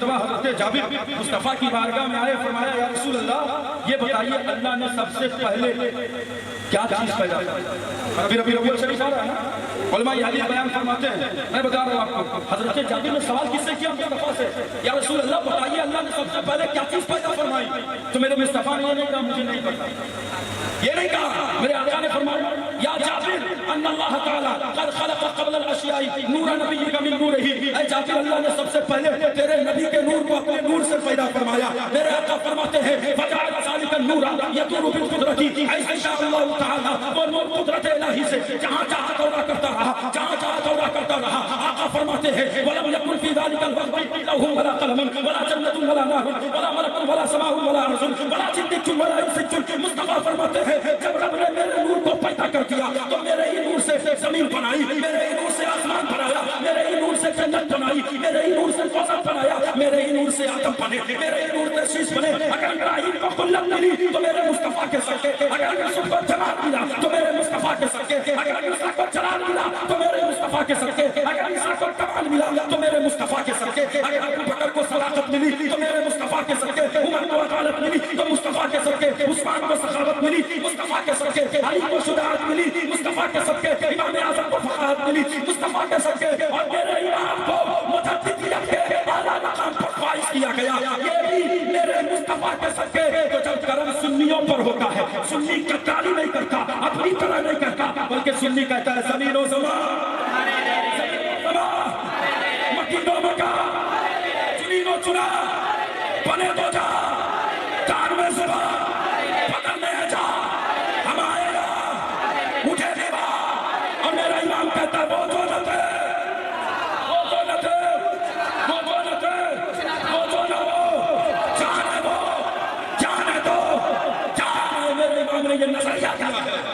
مرتبہ حضرت جابر مصطفیٰ کی بارگاہ میں آئے، فرمایا یا رسول اللہ یہ بتائیے اللہ نے سب سے پہلے کیا چیز پیدا کی؟ ربی الاول شریف آ رہا ہے نا، علماء یہ حدیث بیان فرماتے ہیں، میں بتا رہا ہوں آپ کو، حضرت جابر نے سوال کس سے کیا؟ مصطفیٰ سے، یا رسول اللہ بتائیے اللہ نے سب سے پہلے کیا چیز پیدا فرمائی؟ تو میرے مصطفیٰ نے یہ نہیں کہا مجھے نہیں پتا، یہ نہیں کہا، میرے آقا نے فرمایا یا جابر ان اللہ تعالیٰ قد خلق قبل الاشیاء نور نبیک من نورہ، اے جابر اللہ نے سب سے پہلے تیرے نبی کے نور کو اپنے نور سے پیدا فرمایا۔ میرے آقا فرماتے ہیں فجعل ذلک النور یدور بالقدرت، ایسا شاء اللہ تعالیٰ وہ نور قدرت الہی سے جہاں چاہا دورہ کرتا رہا، جہاں چاہا دورہ کرتا رہا۔ آقا فرماتے ہیں ولم یکن فی ذلک الوقت لوح ولا قلم ولا جنۃ ولا نار ولا ملک ولا سماء ولا ارض ولا جن ولا انس۔ مصطفیٰ فرماتے ہیں جب رب نے میرے نور کو پیدا کر دیا تو میرے ہی نور سے زمین بنائی، میرے ہی نور سے آسمان بنایا، میرے ہی نور سے جنت بنائی، میرے ہی نور سے کوثر بنایا، میرے ہی نور سے آدم بنے، میرے ہی نور سے شیش بنے۔ اگر ابراہیم کو خلت ملی تو میرے مصطفیٰ کے صدقے، اگر یوسف کو جلال ملا تو میرے مصطفیٰ کے صدقے، اگر موسیٰ کو جلال ملا تو میرے مصطفیٰ کے صدقے، اگر عیسیٰ کو کمال ملا تو میرے مصطفیٰ کے صدقے، اگر ابو بکر کو صداقت ملی تو میرے مصطفیٰ کے صدقے، عمر کو عدالت ملی تو مصطفیٰ کے صدقے، عثمان کو سخاوت ملی مصطفیٰ کے صدقے، علی کو شجاعت ملی مصطفیٰ کے صدقے، امام اعظم کو فقاہت ملی مصطفیٰ کے صدقے، اور میرے امام کو مجددیت کے اعلیٰ مقام پر فائز کیا گیا، یہ بھی میرے مصطفیٰ کے صدقے۔ تو جب کرم سنیوں پر ہوتا ہے، سنی کٹاری نہیں کرتا، اپنی طرح نہیں کرتا، بلکہ سنی کہتا ہے زمین و زمان، مکین و مکان، چنین و چنا، بنے تو جا، کان میں زبان، بدن میں جا، ہم آئے گا، مجھے دیوار، اور میرا امام کہتا ہے وہ دولت ہے، وہ دولت ہے، وہ دولت ہے، وہ جو نہ ہو، جانے دو، جانے دو، جانے، میرے امام نے یہ نظریہ دیا ہے۔